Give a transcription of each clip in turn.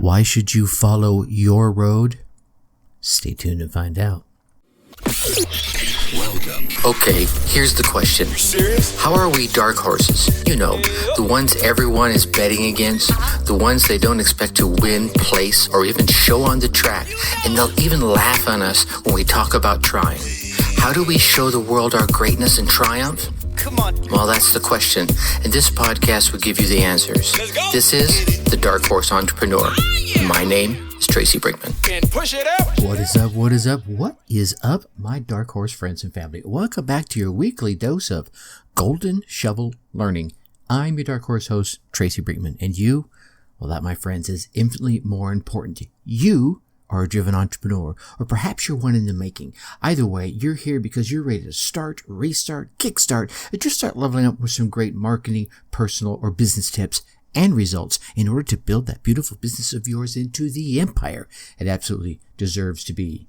Why should you follow your road? Stay tuned and find out. Welcome. Okay, here's the question. Serious? How are we dark horses? You know, the ones everyone is betting against, the ones they don't expect to win, place, or even show on the track, and they'll even laugh on us when we talk about trying. How do we show the world our greatness and triumph? Come on. Well, that's the question, and this podcast will give you the answers. Let's go. This is The Dark Horse Entrepreneur. My name is Tracy Brinkman. And push it up. What is up? What is up? What is up, my Dark Horse friends and family? Welcome back to your weekly dose of Golden Shovel Learning. I'm your Dark Horse host, Tracy Brinkman, and you, well, that, my friends, is infinitely more important. You are a driven entrepreneur, or perhaps you're one in the making. Either way, you're here because you're ready to start, restart, kickstart, and just start leveling up with some great marketing, personal, or business tips and results in order to build that beautiful business of yours into the empire it absolutely deserves to be.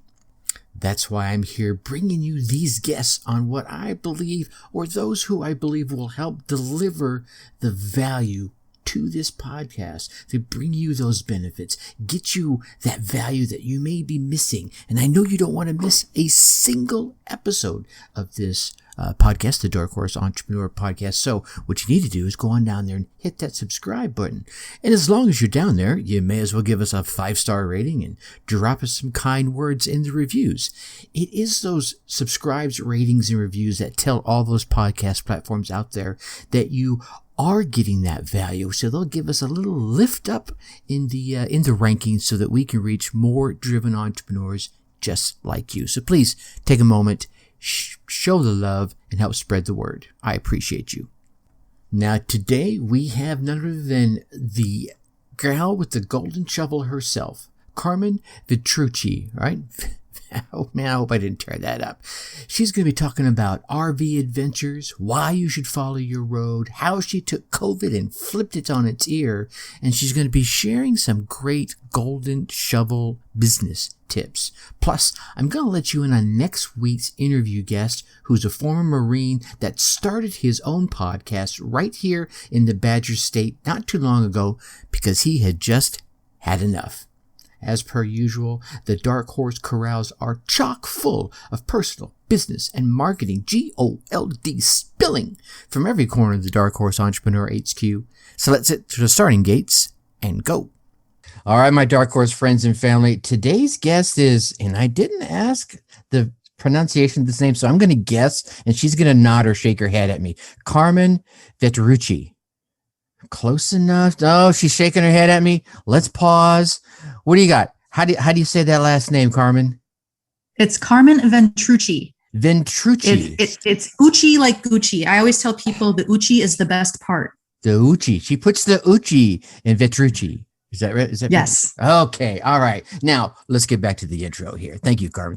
That's why I'm here bringing you these guests on what I believe, or those who I believe will help deliver the value to this podcast, to bring you those benefits, get you that value that you may be missing. And I know you don't want to miss a single episode of this podcast, the Dark Horse Entrepreneur Podcast. So what you need to do is go on down there and hit that subscribe button. And as long as you're down there, you may as well give us a 5-star rating and drop us some kind words in the reviews. It is those subscribes, ratings, and reviews that tell all those podcast platforms out there that you are getting that value. So they'll give us a little lift up in the rankings so that we can reach more driven entrepreneurs just like you. So please take a moment, show the love, and help spread the word. I appreciate you. Now, today we have none other than the gal with the golden shovel herself, Carmen Ventrucci, right? Oh man, I hope I didn't tear that up. She's going to be talking about RV adventures, why you should follow your road, how she took COVID and flipped it on its ear, and she's going to be sharing some great golden shovel business tips. Plus, I'm going to let you in on next week's interview guest, who's a former Marine that started his own podcast right here in the Badger State not too long ago because he had just had enough. As per usual, the Dark Horse Corrals are chock full of personal, business, and marketing GOLD spilling from every corner of the Dark Horse Entrepreneur HQ. So let's hit to the starting gates and go. All right, my Dark Horse friends and family, today's guest is, and I didn't ask the pronunciation of this name, so I'm going to guess, and she's going to nod or shake her head at me. Carmen Ventrucci. Close enough. Oh, she's shaking her head at me. Let's pause. What do you got? How do you say that last name, Carmen? It's Carmen Ventrucci. Ventrucci. It's Uchi like Gucci. I always tell people the Uchi is the best part. The Uchi. She puts the Uchi in Ventrucci. Is that right? Is that yes? Right? Okay. All right. Now let's get back to the intro here. Thank you, Carmen.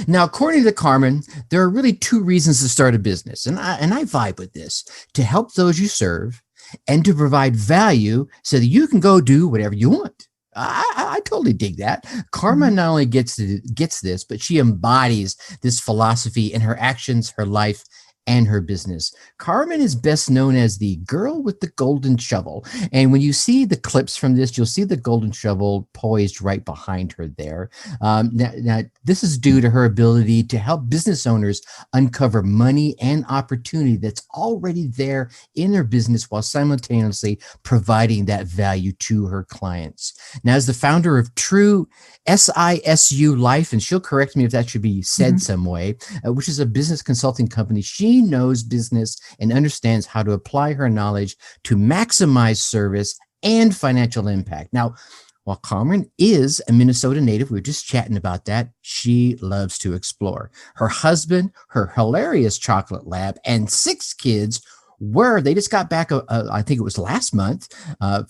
Now, according to Carmen, there are really two reasons to start a business, and I vibe with this: to help those you serve, and to provide value so that you can go do whatever you want. I totally dig that. Carmen not only gets this, but she embodies this philosophy in her actions, her life, and her business. Carmen is best known as the girl with the golden shovel. And when you see the clips from this, you'll see the golden shovel poised right behind her there. Now, this is due to her ability to help business owners uncover money and opportunity that's already there in their business while simultaneously providing that value to her clients. Now, as the founder of True SISU Life, and she'll correct me if that should be said some way, which is a business consulting company, she knows business and understands how to apply her knowledge to maximize service and financial impact. Now, while Carmen is a Minnesota native, we were just chatting about that, she loves to explore. Her husband, her hilarious chocolate lab, and 6 kids they just got back, I think it was last month,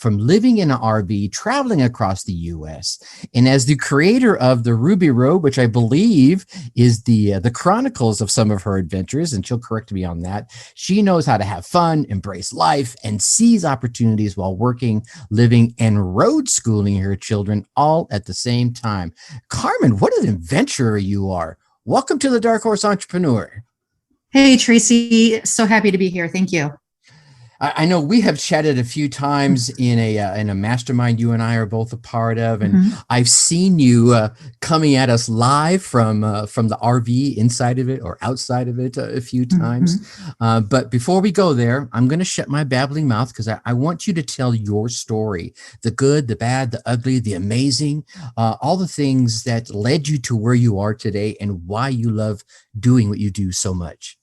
from living in an RV, traveling across the U.S. And as the creator of the Ruby Road, which I believe is the chronicles of some of her adventures, and she'll correct me on that, she knows how to have fun, embrace life, and seize opportunities while working, living, and road schooling her children all at the same time. Carmen, what an adventurer you are. Welcome to the Dark Horse Entrepreneur. Hey, Tracy. So happy to be here. Thank you. I know we have chatted a few times in a mastermind you and I are both a part of, and I've seen you coming at us live from the RV inside of it or outside of it a few times. But before we go there, I'm going to shut my babbling mouth because I want you to tell your story, the good, the bad, the ugly, the amazing, all the things that led you to where you are today and why you love doing what you do so much.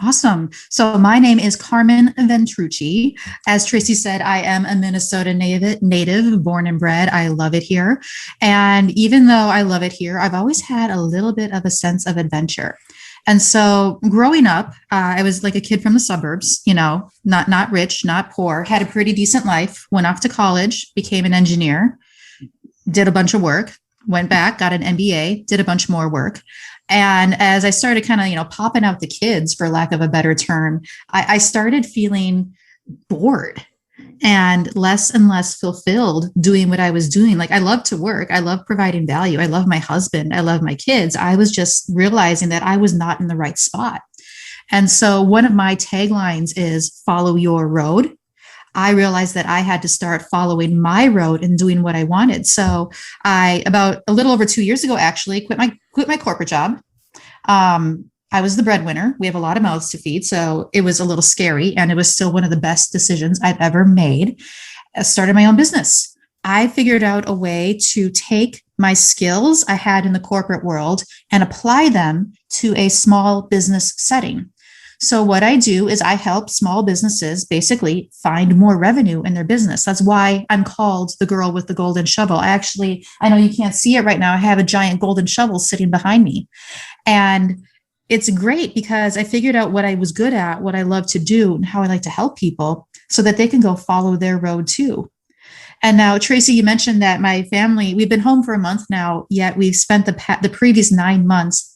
Awesome. So my name is Carmen Ventrucci. As Tracy said, I am a Minnesota native, born and bred. I love it here. And even though I love it here, I've always had a little bit of a sense of adventure. And so growing up, I was like a kid from the suburbs, not rich, not poor, had a pretty decent life, went off to college, became an engineer, did a bunch of work, went back, got an MBA, did a bunch more work. And as I started kind of, popping out the kids, for lack of a better term, I started feeling bored and less fulfilled doing what I was doing. Like, I love to work. I love providing value. I love my husband. I love my kids. I was just realizing that I was not in the right spot. And so one of my taglines is follow your road. I realized that I had to start following my road and doing what I wanted. So I, about a little over 2 years ago, actually quit my corporate job. I was the breadwinner. We have a lot of mouths to feed. So it was a little scary, and it was still one of the best decisions I've ever made. I started my own business. I figured out a way to take my skills I had in the corporate world and apply them to a small business setting. So what I do is I help small businesses basically find more revenue in their business. That's why I'm called the girl with the golden shovel. I know you can't see it right now. I have a giant golden shovel sitting behind me. And it's great because I figured out what I was good at, what I love to do, and how I like to help people so that they can go follow their road too. And now, Tracy, you mentioned that my family, we've been home for a month now, yet we've spent the previous 9 months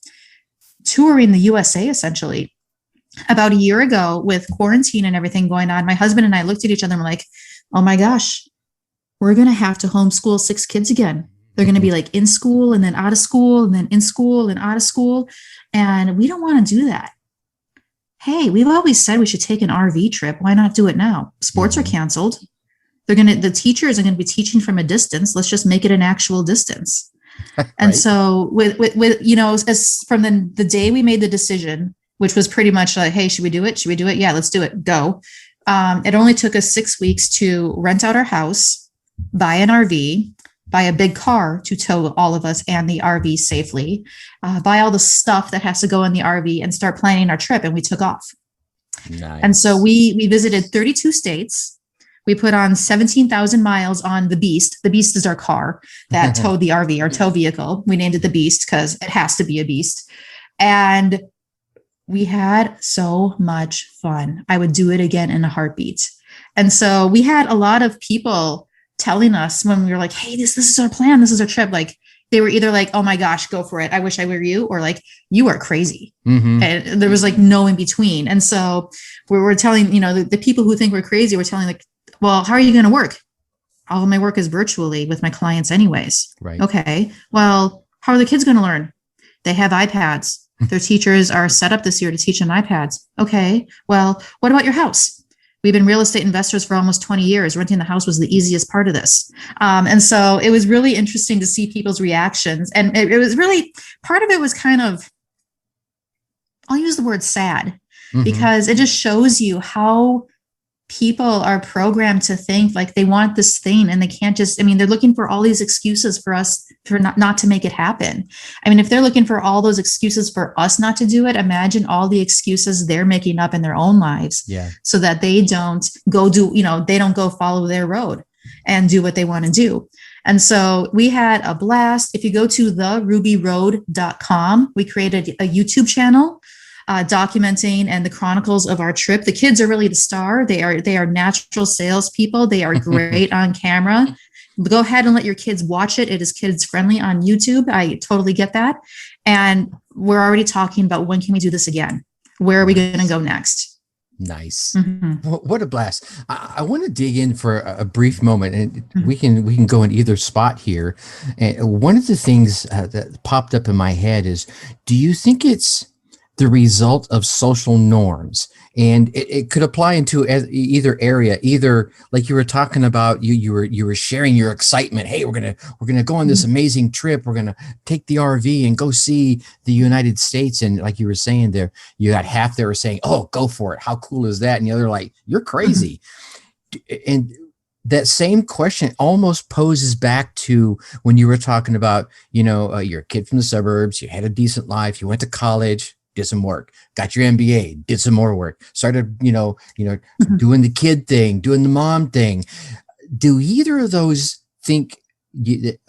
touring the USA, essentially. About a year ago, with quarantine and everything going on, my husband and I looked at each other and were like, oh my gosh, we're going to have to homeschool 6 kids again. They're going to be like in school and then out of school and then in school and out of school. And we don't want to do that. Hey, we've always said we should take an RV trip. Why not do it now? Sports are canceled. The teachers are going to be teaching from a distance. Let's just make it an actual distance. And Right. so with as from the day we made the decision, which was pretty much like, hey, should we do it? Should we do it? Yeah, let's do it. Go. It only took us 6 weeks to rent out our house, buy an RV, buy a big car to tow all of us and the RV safely, buy all the stuff that has to go in the RV, and start planning our trip. And we took off. Nice. And so we visited 32 states. We put on 17,000 miles on the Beast. The Beast is our car that towed the RV, our tow vehicle. We named it the Beast because it has to be a beast. And we had so much fun. I would do it again in a heartbeat. And so we had a lot of people telling us when we were like, hey, this is our plan. This is our trip. Like, they were either like, oh my gosh, go for it. I wish I were you. Or like, you are crazy. And there was like no in between. And so we were telling, the people who think we're crazy, we're telling like, well, how are you going to work? All of my work is virtually with my clients anyways. Right. Okay. Well, how are the kids going to learn? They have iPads. Their teachers are set up this year to teach on iPads. Okay. Well, what about your house? We've been real estate investors for almost 20 years. Renting the house was the easiest part of this. And so it was really interesting to see people's reactions. And it was really, part of it was kind of, I'll use the word sad, because it just shows you how people are programmed to think like they want this thing and they can't just, they're looking for all these excuses for us for not to make it happen. If they're looking for all those excuses for us not to do it, imagine all the excuses they're making up in their own lives. Yeah. So that they don't go they don't go follow their road and do what they want to do. And so we had a blast. If you go to therubyroad.com, we created a YouTube channel documenting and the chronicles of our trip. The kids are really the star. They are natural salespeople. They are great on camera. Go ahead and let your kids watch it. It is kids friendly on YouTube. I totally get that. And we're already talking about, when can we do this again? Where are we going to go next? Nice. What a blast. I want to dig in for a brief moment, and we can go in either spot here. And one of the things that popped up in my head is, do you think it's the result of social norms? And it could apply into either area, either like you were talking about, you were sharing your excitement. Hey, we're gonna go on this amazing trip. We're gonna take the RV and go see the United States. And like you were saying there, you got half there were saying, "Oh, go for it. How cool is that?" And the other like, "You're crazy." And that same question almost poses back to when you were talking about, you're a kid from the suburbs, you had a decent life, you went to college, did some work, got your MBA, did some more work, started, doing the kid thing, doing the mom thing. Do either of those think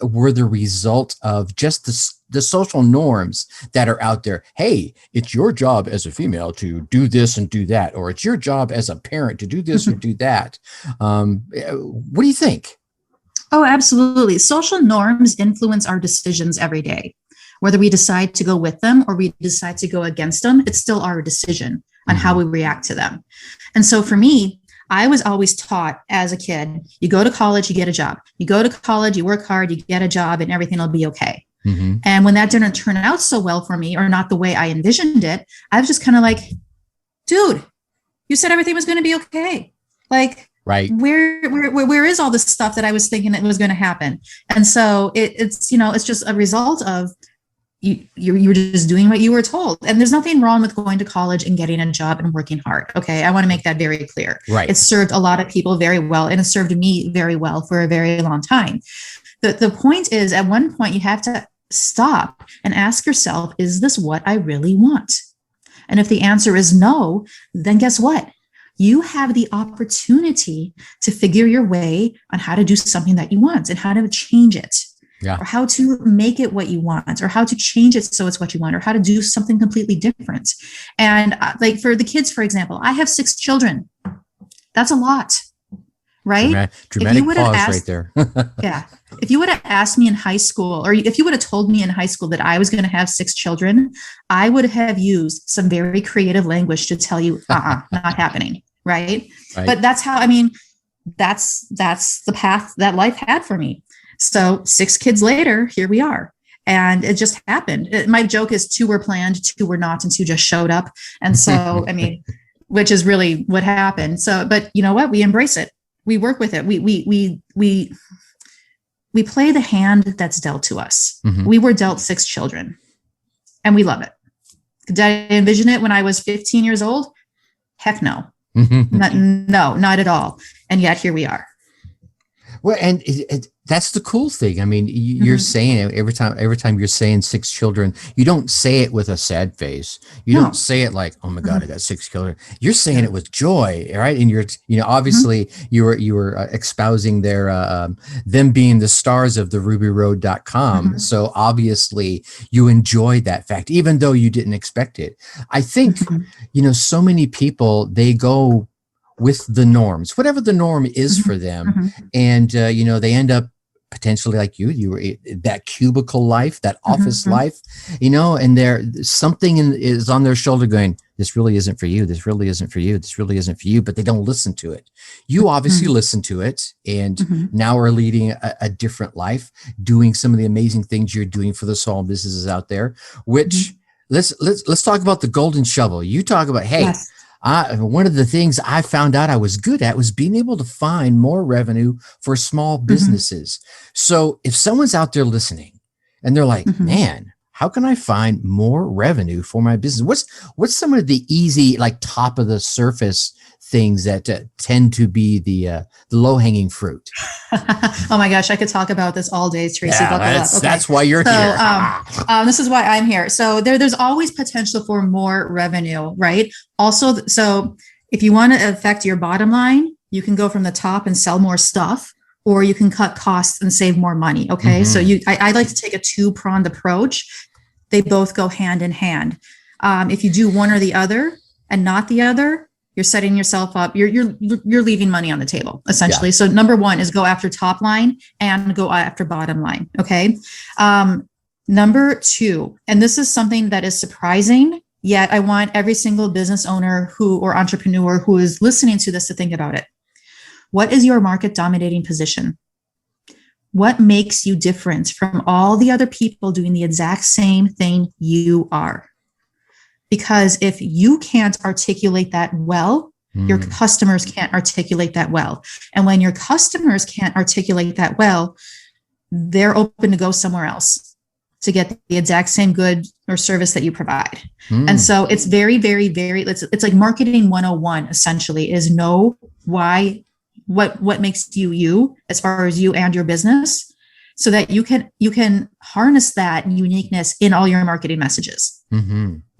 were the result of just the social norms that are out there? Hey, it's your job as a female to do this and do that, or it's your job as a parent to do this or do that. What do you think? Oh, absolutely. Social norms influence our decisions every day. Whether we decide to go with them or we decide to go against them, it's still our decision on how we react to them. And so for me, I was always taught as a kid, you go to college, you get a job. You go to college, you work hard, you get a job, and everything will be okay. And when that didn't turn out so well for me, or not the way I envisioned it, I was just kind of like, dude, you said everything was going to be okay. Like, right. Where is all this stuff that I was thinking that was going to happen? And so it's just a result of you were just doing what you were told. And there's nothing wrong with going to college and getting a job and working hard. Okay. I want to make that very clear. Right. It served a lot of people very well, and it served me very well for a very long time. The point is, at one point you have to stop and ask yourself, is this what I really want? And if the answer is no, then guess what? You have the opportunity to figure your way on how to do something that you want and how to change it. Yeah. Or how to make it what you want, or how to change it so it's what you want, or how to do something completely different. And like for the kids, for example, I have 6 children. That's a lot, right? Dramatic pause right there. Yeah. If you would have asked me in high school, or if you would have told me in high school that I was going to have 6 children, I would have used some very creative language to tell you, not happening. Right. But that's how, that's the path that life had for me. So 6 kids later, here we are. And it just happened. My joke is 2 were planned, 2 were not, and 2 just showed up. And so, which is really what happened. So, but you know what? We embrace it. We work with it. We play the hand that's dealt to us. We were dealt 6 children, and we love it. Did I envision it when I was 15 years old? Heck no. Not at all. And yet here we are. Well, and that's the cool thing. You're saying it every time you're saying 6 children, you don't say it with a sad face. You don't say it like, oh my God, I got 6 children. You're saying it with joy, right? And you're, obviously you were espousing them being the stars of the rubyroad.com. So obviously you enjoyed that fact, even though you didn't expect it. I think, so many people, they go with the norms, whatever the norm is for them. And, they end up potentially like you were that cubicle life, that office life, and there's something is on their shoulder going, this really isn't for you. This really isn't for you. This really isn't for you, but they don't listen to it. You obviously listen to it, and now are leading a different life, doing some of the amazing things you're doing for the small businesses out there, which let's talk about the golden shovel. You talk about, hey, Yes. One of the things I found out I was good at was being able to find more revenue for small businesses. So if someone's out there listening and they're like, man, how can I find more revenue for my business? What's some of the easy, like top of the surface things that tend to be the low-hanging fruit? Oh my gosh, I could talk about this all day, Tracy. Yeah, that's why you're here. This is why I'm here. So there's always potential for more revenue, right? Also, so if you want to affect your bottom line, you can go from the top and sell more stuff, or you can cut costs and save more money. Okay. So I like to take a 2-pronged approach. They both go hand in hand. If you do one or the other and not the other, you're setting yourself up. You're leaving money on the table, essentially. Yeah. So number 1 is go after top line and go after bottom line. Okay. Number 2, and this is something that is surprising, yet I want every single business owner or entrepreneur who is listening to this to think about it. What is your market dominating position? What makes you different from all the other people doing the exact same thing you are? because if you can't articulate that well, your customers can't articulate that well. And when your customers can't articulate that well, they're open to go somewhere else to get the exact same good or service that you provide. And so it's very, very, very, it's like marketing 101 essentially, is know why, what makes you as far as you and your business, so that you can harness that uniqueness in all your marketing messages.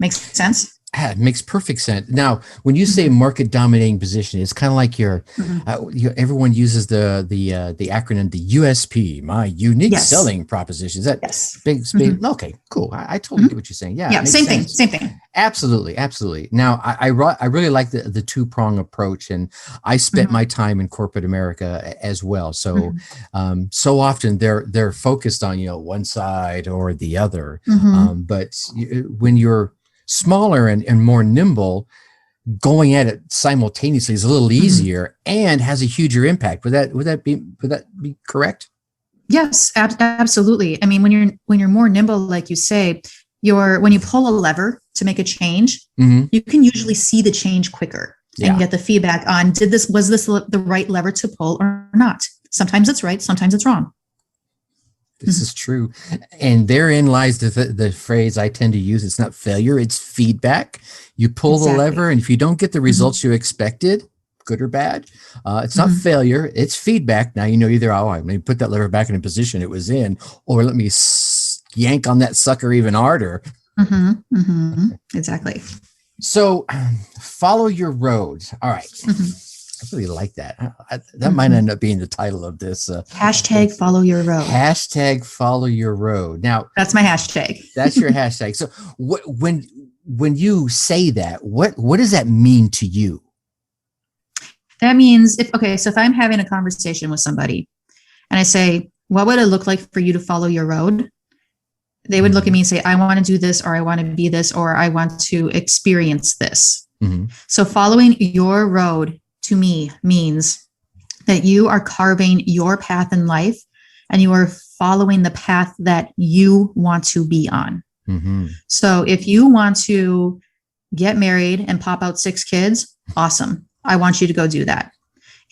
Makes sense? Yeah, it makes perfect sense. Now, when you say market dominating position, it's kind of like everyone uses the acronym, the USP, my unique selling proposition. Is that big? Okay, cool. I totally get what you're saying. Yeah, same thing. Absolutely. Now, I really like the two-prong approach, and I spent my time in corporate America as well. So, so often they're focused on one side or the other. But when you're smaller and more nimble, going at it simultaneously is a little easier and has a huger impact. Would that be correct? Yes, absolutely. I mean, when you're more nimble, like you say, when you pull a lever to make a change, you can usually see the change quicker and get the feedback on, was this the right lever to pull or not? Sometimes it's right, sometimes it's wrong. This is true. And therein lies the phrase I tend to use. It's not failure, it's feedback. You pull the lever, and if you don't get the results you expected, good or bad, it's not failure, it's feedback. Now, either, I'm going to put that lever back in a position it was in, or let me yank on that sucker even harder. Exactly. So follow your road. All right. I really like that. That might end up being the title of this. Hashtag follow your road. Hashtag follow your road. Now, that's my hashtag. That's your hashtag. So when you say that, what does that mean to you? That means so if I'm having a conversation with somebody and I say, what would it look like for you to follow your road? They would look at me and say, I want to do this, or I want to be this, or I want to experience this. So following your road to me means that you are carving your path in life and you are following the path that you want to be on. So if you want to get married and pop out 6 kids, awesome. I want you to go do that.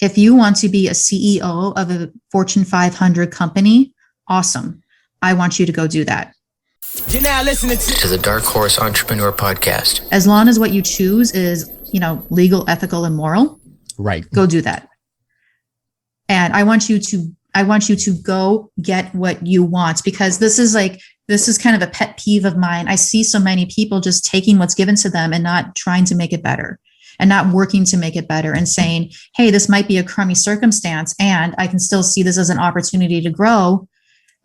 If you want to be a CEO of a Fortune 500 company, awesome. I want you to go do that. You're now listening to the Dark Horse Entrepreneur Podcast. As long as what you choose is, legal, ethical, and moral, right, go do that. And I want you to go get what you want, because this is kind of a pet peeve of mine. I see so many people just taking what's given to them and not trying to make it better, and not working to make it better, and saying, hey, this might be a crummy circumstance and I can still see this as an opportunity to grow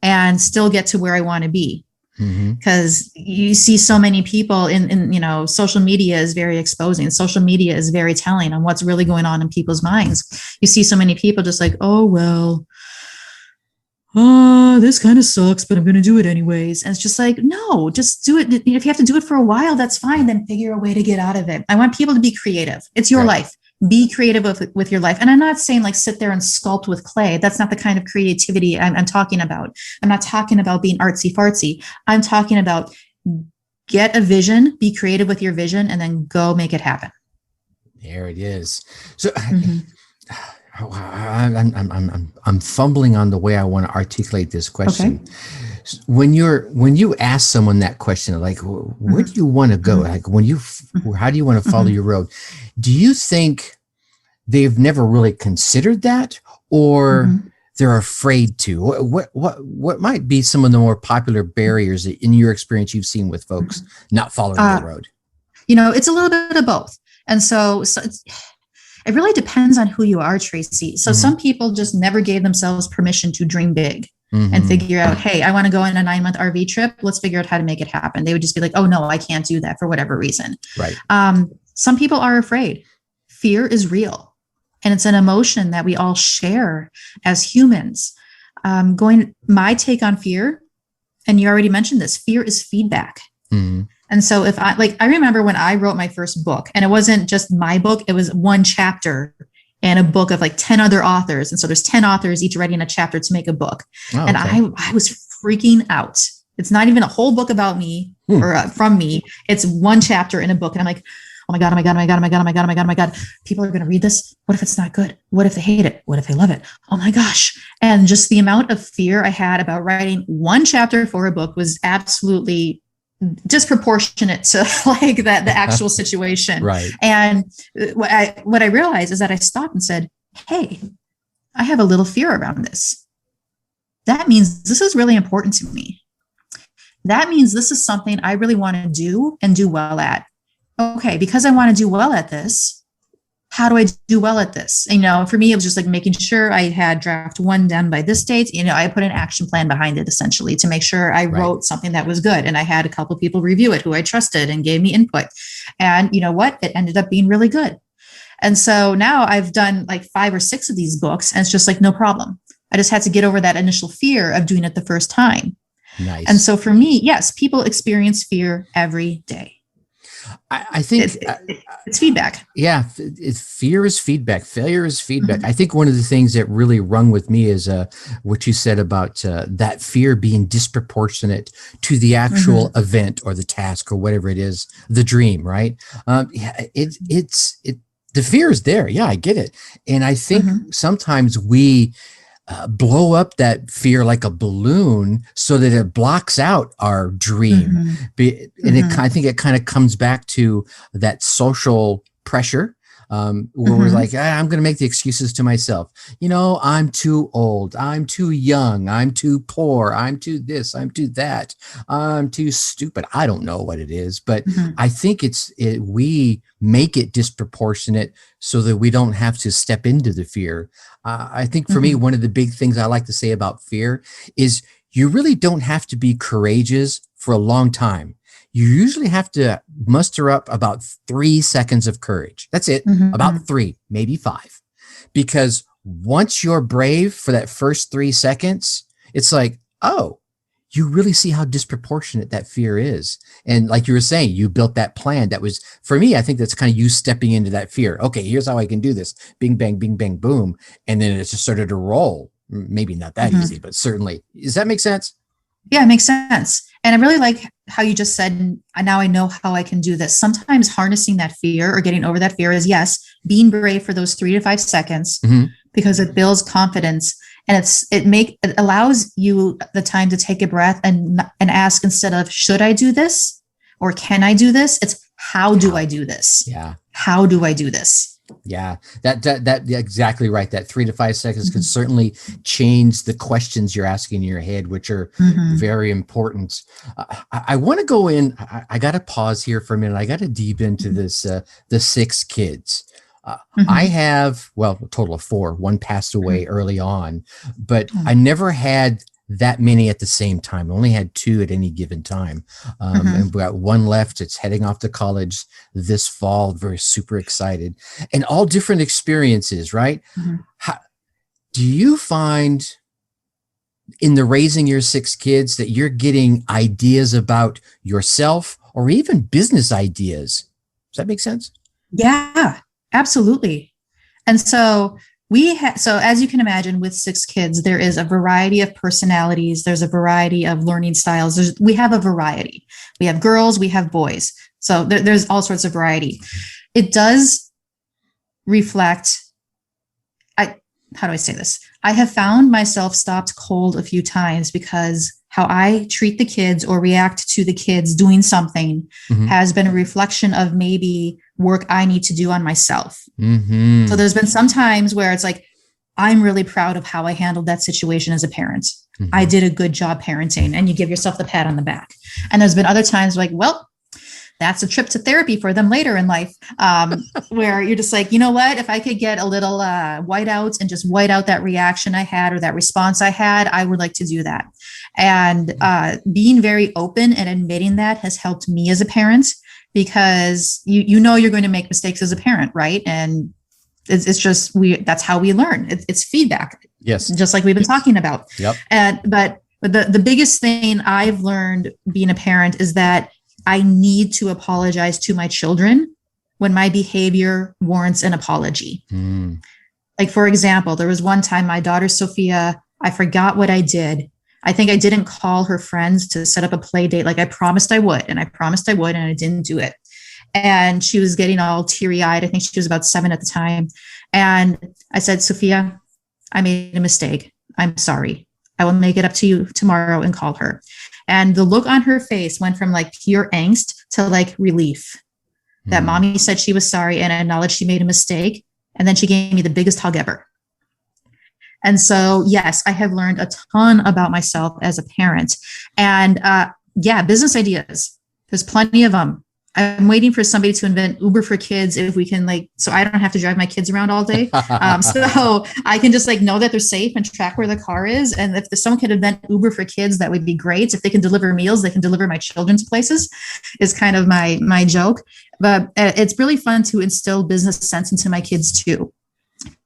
and still get to where I want to be. Because you see so many people in social media is very exposing. Social media is very telling on what's really going on in people's minds. You see so many people just like, this kind of sucks, but I'm going to do it anyways. And it's just like, no, just do it. If you have to do it for a while, that's fine. Then figure a way to get out of it. I want people to be creative. It's your life. Be creative with your life. And I'm not saying like sit there and sculpt with clay. That's not the kind of creativity I'm talking about. I'm not talking about being artsy fartsy. I'm talking about get a vision, be creative with your vision, and then go make it happen. There it is. So I'm fumbling on the way I want to articulate this question. Okay. When you ask someone that question, like, where do you want to go? Like how do you want to follow your road? Do you think they've never really considered that, or they're afraid to? What might be some of the more popular barriers that, in your experience, you've seen with folks not following the road? It's a little bit of both. And so it really depends on who you are, Tracy. So some people just never gave themselves permission to dream big and figure out, hey, I want to go on a 9-month RV trip. Let's figure out how to make it happen. They would just be like, oh no, I can't do that for whatever reason. Right. Some people are afraid. Fear is real. And it's an emotion that we all share as humans. My take on fear, and you already mentioned this, fear is feedback. And so I remember when I wrote my first book, and it wasn't just my book, it was one chapter and a book of like 10 other authors. And so there's 10 authors each writing a chapter to make a book. Oh, and okay. I was freaking out. It's not even a whole book about me or from me. It's one chapter in a book. And I'm like, oh my God, oh my God, oh my God, oh my God, oh my God, oh my God, oh my God. People are going to read this. What if it's not good? What if they hate it? What if they love it? Oh my gosh. And just the amount of fear I had about writing one chapter for a book was absolutely disproportionate to like that, the actual situation. Right. And what I realized is that I stopped and said, hey, I have a little fear around this. That means this is really important to me. That means this is something I really want to do and do well at. Okay, because I want to do well at this, how do I do well at this? For me, it was just like making sure I had draft 1 done by this date. I put an action plan behind it essentially to make sure I wrote something that was good. And I had a couple of people review it who I trusted and gave me input. And you know what? It ended up being really good. And so now I've done like 5 or 6 of these books, and it's just like, no problem. I just had to get over that initial fear of doing it the first time. Nice. And so for me, yes, people experience fear every day. I think it's feedback. Yeah. Fear is feedback. Failure is feedback. Mm-hmm. I think one of the things that really rung with me is what you said about that fear being disproportionate to the actual event or the task or whatever it is, the dream, right? The fear is there. Yeah, I get it. And I think sometimes we blow up that fear like a balloon so that it blocks out our dream. I think it kind of comes back to that social pressure where we're like, I'm going to make the excuses to myself. I'm too old. I'm too young. I'm too poor. I'm too this. I'm too that. I'm too stupid. I don't know what it is, but I think we make it disproportionate so that we don't have to step into the fear. I think for me, one of the big things I like to say about fear is you really don't have to be courageous for a long time. You usually have to muster up about 3 seconds of courage. That's it. About 3, maybe 5. Because once you're brave for that first 3 seconds, it's like, oh, you really see how disproportionate that fear is. And like you were saying, you built that plan that was, for me, I think that's kind of you stepping into that fear. Okay, here's how I can do this. Bing, bang, bing, bang, boom. And then it just started to roll. Maybe not that easy, but certainly. Does that make sense? Yeah, it makes sense. And I really like how you just said, now I know how I can do this. Sometimes harnessing that fear or getting over that fear is, yes, being brave for those 3 to 5 seconds because it builds confidence. And it allows you the time to take a breath and ask, instead of should I do this or can I do this? It's how do I do this? Yeah. How do I do this? Yeah, that exactly right. That 3 to 5 seconds can certainly change the questions you're asking in your head, which are very important. I want to go in. I got to pause here for a minute. I got to deep into this, the 6 kids. I have, a total of 4. One passed away early on, but I never had that many at the same time. I only had 2 at any given time. And we got 1 left. It's heading off to college this fall. Very super excited, and all different experiences, right? How, do you find in the raising your 6 kids that you're getting ideas about yourself or even business ideas? Does that make sense? Yeah, absolutely. And so so as you can imagine, with 6 kids, there is a variety of personalities. There's a variety of learning styles. We have a variety. We have girls, we have boys. So there's all sorts of variety. It does reflect, how do I say this? I have found myself stopped cold a few times because how I treat the kids or react to the kids doing something has been a reflection of maybe work I need to do on myself. So there's been some times where it's like, I'm really proud of how I handled that situation as a parent. I did a good job parenting, and you give yourself the pat on the back. And there's been other times like, well, that's a trip to therapy for them later in life, where you're just like, you know what, if I could get a little whiteouts and just white out that reaction I had or that response I had, I would like to do that. And being very open and admitting that has helped me as a parent, because you know you're going to make mistakes as a parent, right? And it's just that's how we learn. It's feedback. Yes. Just like we've been talking about. Yep. But the biggest thing I've learned being a parent is that I need to apologize to my children when my behavior warrants an apology. Like, for example, there was one time my daughter, Sophia, I forgot what I did, I think I didn't call her friends to set up a play date like I promised I would. And I promised I would, and I didn't do it. And she was getting all teary eyed. I think she was about 7 at the time. And I said, Sophia, I made a mistake. I'm sorry. I will make it up to you tomorrow and call her. And the look on her face went from like pure angst to like relief that mommy said she was sorry and acknowledged she made a mistake. And then she gave me the biggest hug ever. And so, yes, I have learned a ton about myself as a parent. And business ideas. There's plenty of them. I'm waiting for somebody to invent Uber for kids if we can, like, so I don't have to drive my kids around all day. So I can just like know that they're safe and track where the car is. And if someone could invent Uber for kids, that would be great. If they can deliver meals, they can deliver my children's places is kind of my joke. But it's really fun to instill business sense into my kids too,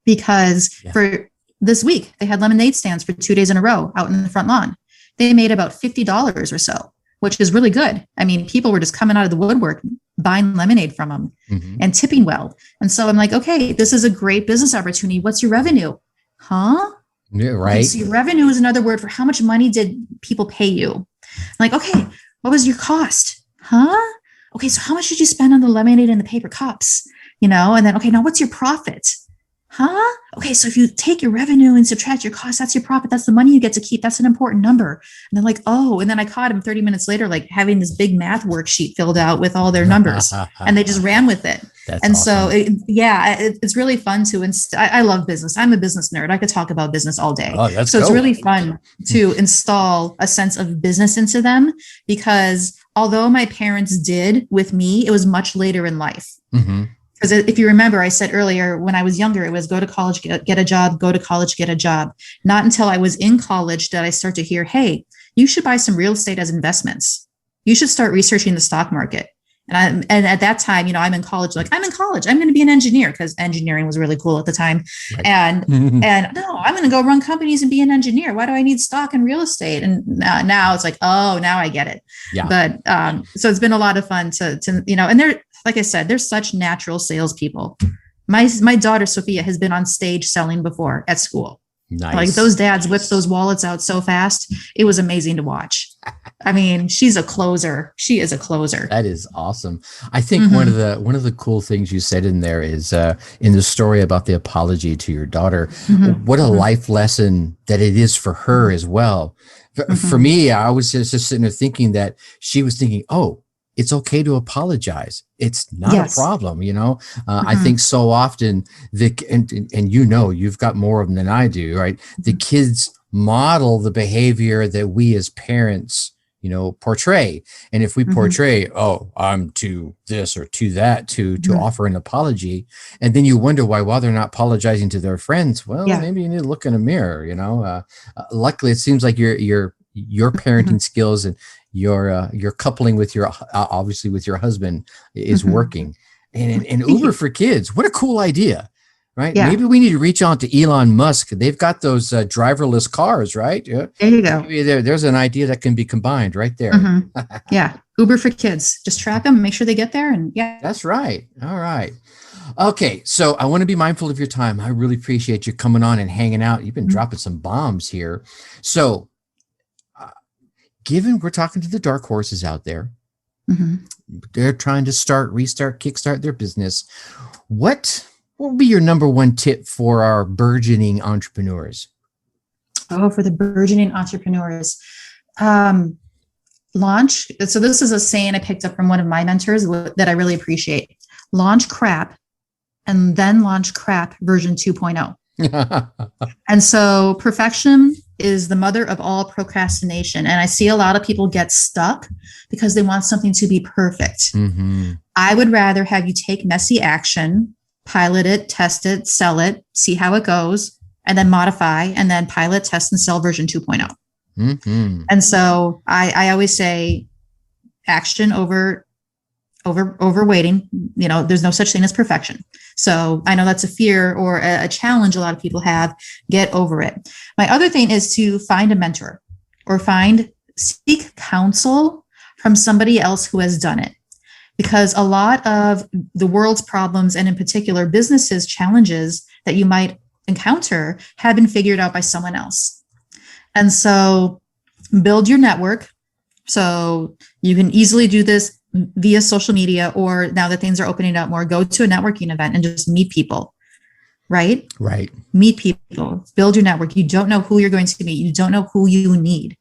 because for this week, they had lemonade stands for 2 days in a row out in the front lawn. They made about $50 or so, which is really good. I mean, people were just coming out of the woodwork, buying lemonade from them and tipping well. And so I'm like, okay, this is a great business opportunity. What's your revenue? Huh? Yeah, right. Okay, so your revenue is another word for how much money did people pay you? I'm like, okay, what was your cost? Huh? Okay, so how much did you spend on the lemonade and the paper cups? And then, okay, now what's your profit? Huh? Okay, so if you take your revenue and subtract your cost, that's your profit. That's the money you get to keep. That's an important number. And they're like, oh, and then I caught him 30 minutes later, like having this big math worksheet filled out with all their numbers, and they just ran with it. That's and awesome. So, it's really fun to I love business. I'm a business nerd. I could talk about business all day. Oh, that's so cool. It's really fun to install a sense of business into them, because although my parents did with me, it was much later in life. Because if you remember, I said earlier, when I was younger, it was go to college, get a job, go to college, get a job. Not until I was in college did I start to hear, hey, you should buy some real estate as investments. You should start researching the stock market. And at that time, I'm in college, I'm going to be an engineer, because engineering was really cool at the time. Right. And no, I'm going to go run companies and be an engineer. Why do I need stock and real estate? And now it's like, oh, now I get it. Yeah. But so it's been a lot of fun to and they're, like I said, they're such natural salespeople. My daughter, Sophia, has been on stage selling before at school. Nice. Like those dads whip those wallets out so fast. It was amazing to watch. I mean, she's a closer. She is a closer. That is awesome. I think one of the cool things you said in there is in the story about the apology to your daughter, what a life lesson that it is for her as well. For me, I was just sitting there thinking that she was thinking, oh, it's okay to apologize. It's not a problem, I think so often and you've got more of them than I do, right? The kids model the behavior that we as parents, portray. And if we portray, oh, I'm to this or to that, to offer an apology, and then you wonder why, while they're not apologizing to their friends, well, maybe you need to look in a mirror, luckily it seems like your parenting skills and your coupling with obviously with your husband is working, and Uber for kids. What a cool idea, right? Yeah. Maybe we need to reach out to Elon Musk. They've got those driverless cars, right? Yeah. There you go. Maybe there's an idea that can be combined right there. Yeah. Uber for kids. Just track them, make sure they get there. And that's right. All right. Okay. So I want to be mindful of your time. I really appreciate you coming on and hanging out. You've been dropping some bombs here. So, given we're talking to the dark horses out there, they're trying to kickstart their business. What will be your number one tip for our burgeoning entrepreneurs? Oh, for the burgeoning entrepreneurs, launch. So this is a saying I picked up from one of my mentors that I really appreciate. Launch crap, and then launch crap version 2.0. And so perfection is the mother of all procrastination. And I see a lot of people get stuck because they want something to be perfect. I would rather have you take messy action, pilot it, test it, sell it, see how it goes, and then modify, and then pilot, test, and sell version 2.0. And so I always say action over waiting. There's no such thing as perfection. So I know that's a fear or a challenge a lot of people have. Get over it. My other thing is to find a mentor or seek counsel from somebody else who has done it. Because a lot of the world's problems, and in particular businesses challenges that you might encounter, have been figured out by someone else. And so build your network. So you can easily do this via social media, or now that things are opening up more, go to a networking event and just meet people, right? Right. Meet people, build your network. You don't know who you're going to meet. You don't know who you need.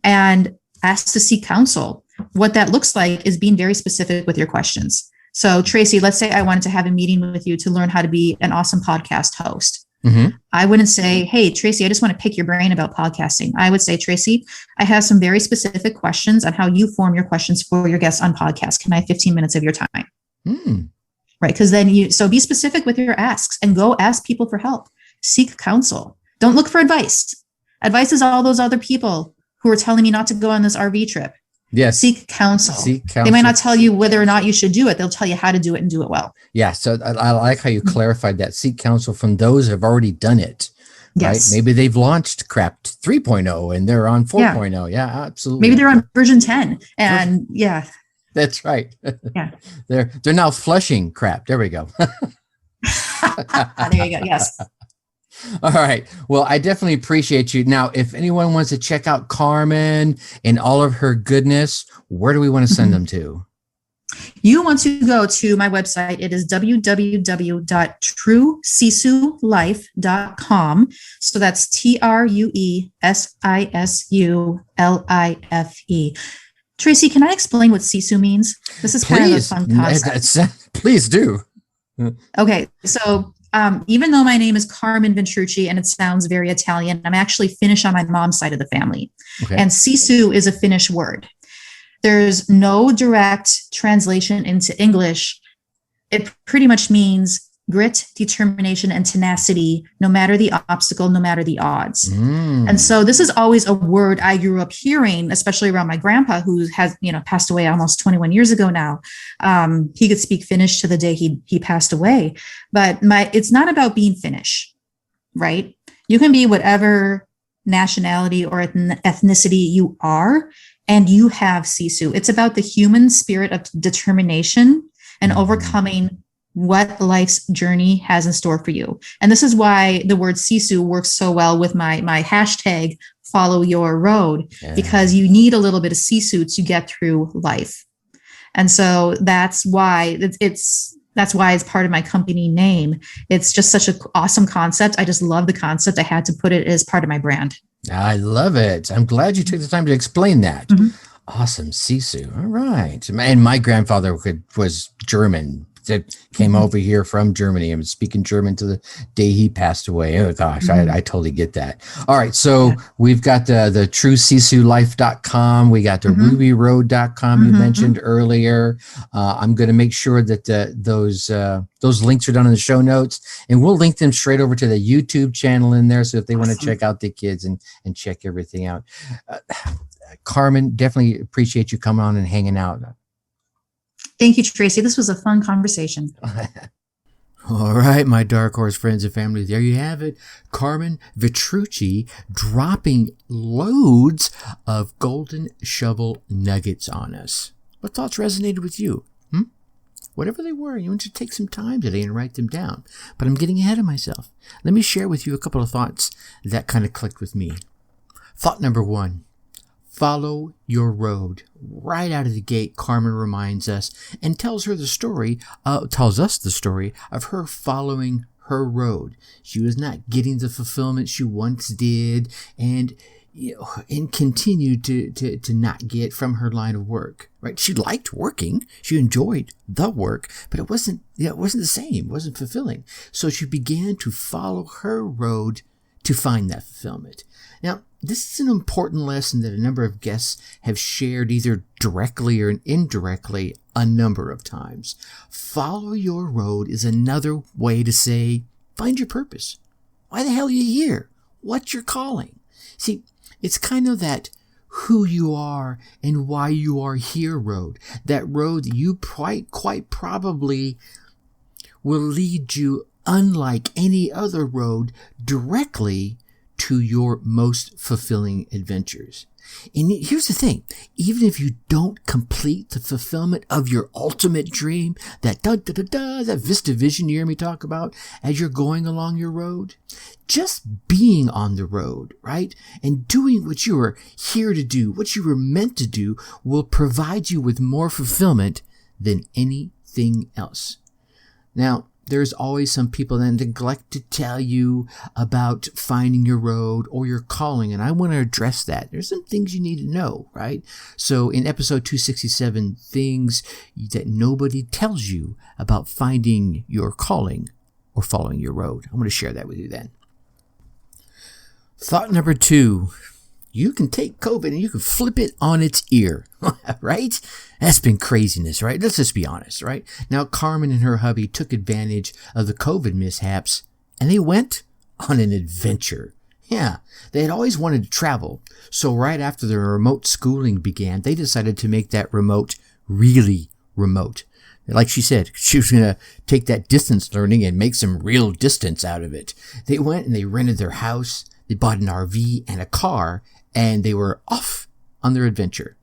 And ask to seek counsel. What that looks like is being very specific with your questions. So Tracy, let's say I wanted to have a meeting with you to learn how to be an awesome podcast host. Mm-hmm. I wouldn't say, hey, Tracy, I just want to pick your brain about podcasting. I would say, Tracy, I have some very specific questions on how you form your questions for your guests on podcasts. Can I have 15 minutes of your time? Right. Because then so be specific with your asks and go ask people for help. Seek counsel. Don't look for advice. Advice is all those other people who are telling me not to go on this RV trip. Yes. Seek counsel. They might not tell you whether or not you should do it. They'll tell you how to do it and do it well. Yeah. So I like how you clarified that. Seek counsel from those who have already done it. Yes. Right? Maybe they've launched CRAP 3.0 and they're on 4.0. Yeah, absolutely. Maybe they're on version 10. And yeah. That's right. Yeah. They're now flushing CRAP. There we go. There you go. Yes. All right. Well, I definitely appreciate you. Now, if anyone wants to check out Carmen and all of her goodness, where do we want to send them to? You want to go to my website. It is www.truesisulife.com. So that's TRUESISULIFE. Tracy, can I explain what Sisu means? This is kind of a fun concept. Please do. Okay. So even though my name is Carmen Ventrucci and it sounds very Italian, I'm actually Finnish on my mom's side of the family. Okay. And Sisu is a Finnish word. There's no direct translation into English. It pretty much means grit, determination, and tenacity, no matter the obstacle, no matter the odds. And so this is always a word I grew up hearing, especially around my grandpa, who has, passed away almost 21 years ago now. He could speak Finnish to the day he passed away. But it's not about being Finnish, right? You can be whatever nationality or ethnicity you are, and you have Sisu. It's about the human spirit of determination and overcoming what life's journey has in store for you. And this is why the word Sisu works so well with my hashtag follow your road, because you need a little bit of Sisu to get through life. And so that's why it's part of my company name. It's just such an awesome concept. I just love the concept. I had to put it as part of my brand. I love it. I'm glad you took the time to explain that. Awesome. Sisu. All right. And my grandfather was German. That came over here from Germany and was speaking German to the day he passed away. Oh gosh, I totally get that. All right. So we've got the truesisulife.com. We got the rubyroad.com you mentioned earlier. I'm going to make sure that those links are done in the show notes, and we'll link them straight over to the YouTube channel in there. So if they want to check out the kids and check everything out, Carmen, definitely appreciate you coming on and hanging out. Thank you, Tracy. This was a fun conversation. All right, my Dark Horse friends and family, there you have it. Carmen Ventrucci dropping loads of golden shovel nuggets on us. What thoughts resonated with you? Whatever they were, you want to take some time today and write them down. But I'm getting ahead of myself. Let me share with you a couple of thoughts that kind of clicked with me. Thought number 1. Follow your road. Right out of the gate, Carmen reminds us and tells us the story of her following her road. She was not getting the fulfillment she once did, and continued to not get from her line of work. Right? She liked working. She enjoyed the work, but it wasn't the same. It wasn't fulfilling. So she began to follow her road to find that fulfillment. Now, this is an important lesson that a number of guests have shared either directly or indirectly a number of times. Follow your road is another way to say, find your purpose. Why the hell are you here? What's your calling? See, it's kind of that who you are and why you are here road. That road that you quite probably will lead you, unlike any other road, directly to your most fulfilling adventures. And here's the thing, even if you don't complete the fulfillment of your ultimate dream, that that Vista vision you hear me talk about as you're going along your road, just being on the road, right? And doing what you are here to do, what you were meant to do, will provide you with more fulfillment than anything else. Now, there's always some people that neglect to tell you about finding your road or your calling, and I want to address that. There's some things you need to know, right? So in episode 267, things that nobody tells you about finding your calling or following your road. I'm going to share that with you then. Thought number 2. You can take COVID and you can flip it on its ear, right? That's been craziness, right? Let's just be honest, right? Now, Carmen and her hubby took advantage of the COVID mishaps and they went on an adventure. Yeah, they had always wanted to travel. So right after the remote schooling began, they decided to make that remote really remote. Like she said, she was going to take that distance learning and make some real distance out of it. They went and they rented their house. They bought an RV and a car. And they were off on their adventure.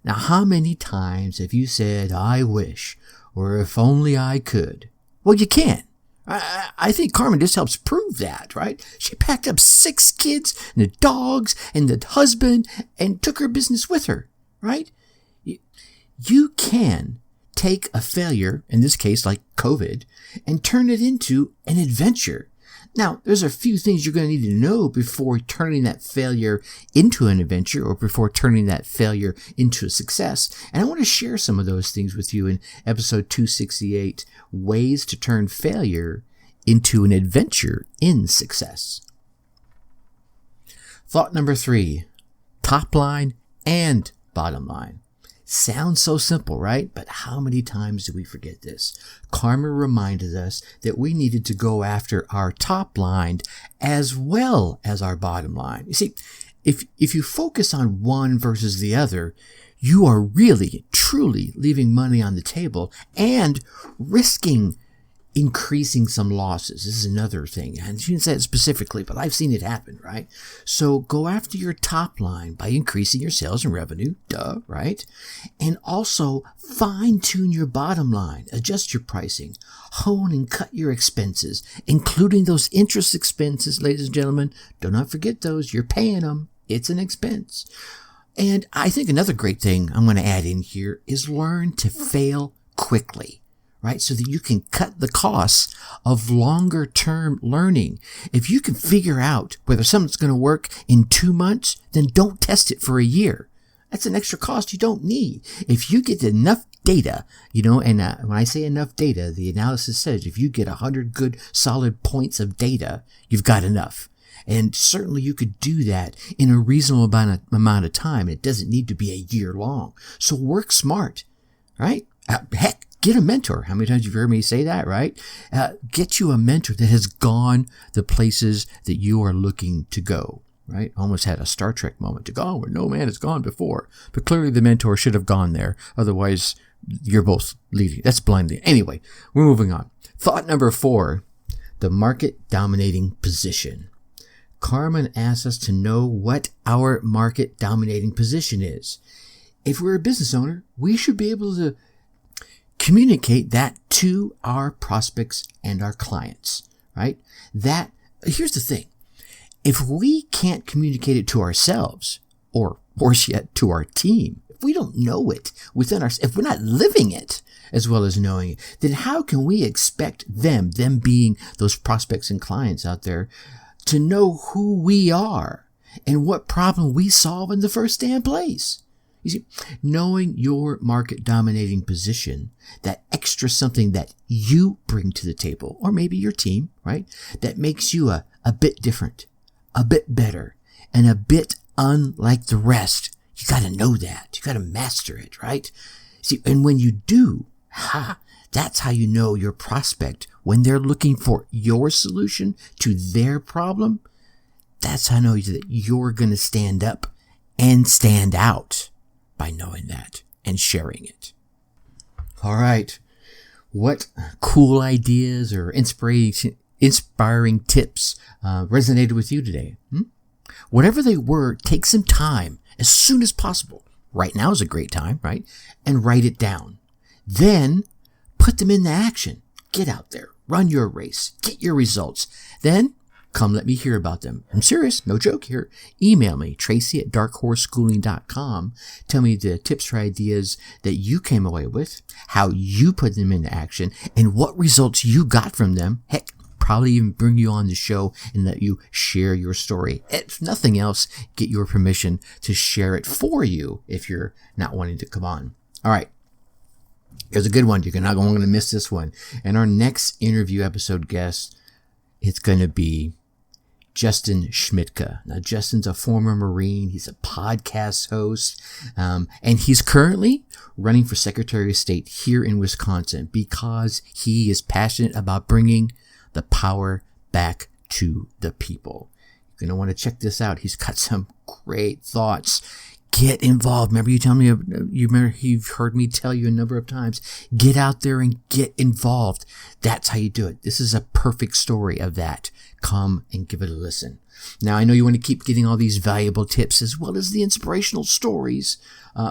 Now, how many times have you said, I wish, or if only I could? Well, you can. I think Carmen just helps prove that, right? She packed up 6 kids and the dogs and the husband and took her business with her, right? You can take a failure, in this case like COVID, and turn it into an adventure. Now, there's a few things you're going to need to know before turning that failure into an adventure or before turning that failure into a success. And I want to share some of those things with you in episode 268, Ways to Turn Failure into an Adventure in Success. Thought number 3, top line and bottom line. Sounds so simple, right? But how many times do we forget this? Carmen reminded us that we needed to go after our top line as well as our bottom line. You see, if you focus on one versus the other, you are really, truly leaving money on the table and risking increasing some losses. This is another thing. And she didn't say it specifically, but I've seen it happen, right? So go after your top line by increasing your sales and revenue, right? And also fine tune your bottom line, adjust your pricing, hone and cut your expenses, including those interest expenses, ladies and gentlemen. Do not forget those. You're paying them. It's an expense. And I think another great thing I'm going to add in here is learn to fail quickly. Right? So that you can cut the costs of longer term learning. If you can figure out whether something's going to work in 2 months, then don't test it for a year. That's an extra cost you don't need. If you get enough data, and when I say enough data, the analysis says if you get 100 good solid points of data, you've got enough. And certainly you could do that in a reasonable amount of time. It doesn't need to be a year long. So work smart, right? Heck, get a mentor. How many times have you heard me say that, right? Get you a mentor that has gone the places that you are looking to go, right? Almost had a Star Trek moment to go where no man has gone before. But clearly the mentor should have gone there. Otherwise, you're both leading. That's blinding. Anyway, we're moving on. Thought number 4, the market dominating position. Carmen asks us to know what our market dominating position is. If we're a business owner, we should be able to communicate that to our prospects and our clients, right? Here's the thing. If we can't communicate it to ourselves, or worse yet, to our team, if we don't know it within us, if we're not living it as well as knowing it, then how can we expect them being those prospects and clients out there, to know who we are and what problem we solve in the first damn place? You see, knowing your market dominating position, that extra something that you bring to the table, or maybe your team, right? That makes you a bit different, a bit better, and a bit unlike the rest. You got to know that. You got to master it, right? See, and when you do, that's how you know your prospect, when they're looking for your solution to their problem, that's how I know that you're going to stand up and stand out. By knowing that and sharing it. All right. What cool ideas or inspiring inspiring tips resonated with you today? Whatever they were, take some time as soon as possible. Right now is a great time, right? And write it down. Then put them into action. Get out there, run your race, get your results. Then come let me hear about them. I'm serious, no joke here. Email me, tracy@darkhorseschooling.com. Tell me the tips or ideas that you came away with, how you put them into action, and what results you got from them. Heck, probably even bring you on the show and let you share your story. If nothing else, get your permission to share it for you if you're not wanting to come on. All right. Here's a good one. You're not going to miss this one. And our next interview episode guest, it's going to be Justin Schmidtka. Now, Justin's a former Marine. He's a podcast host, and he's currently running for Secretary of State here in Wisconsin because he is passionate about bringing the power back to the people. You're going to want to check this out. He's got some great thoughts. Get involved. Remember you've heard me tell you a number of times, get out there and get involved. That's how you do it. This is a perfect story of that. Come and give it a listen. Now, I know you want to keep getting all these valuable tips as well as the inspirational stories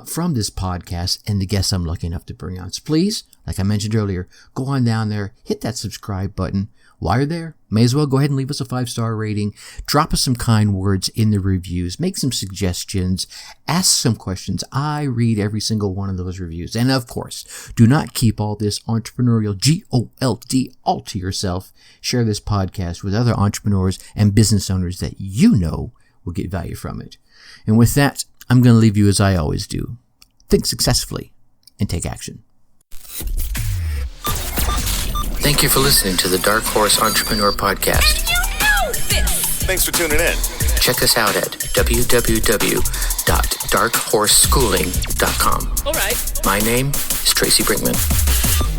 from this podcast and the guests I'm lucky enough to bring on. So please, like I mentioned earlier, go on down there, hit that subscribe button. While you're there, may as well go ahead and leave us a 5-star rating. Drop us some kind words in the reviews. Make some suggestions. Ask some questions. I read every single one of those reviews. And of course, do not keep all this entrepreneurial GOLD all to yourself. Share this podcast with other entrepreneurs and business owners that you know will get value from it. And with that, I'm going to leave you as I always do. Think successfully and take action. Thank you for listening to the Dark Horse Entrepreneur Podcast. And you know this! Thanks for tuning in. Check us out at www.darkhorseschooling.com. All right. My name is Tracy Brinkman.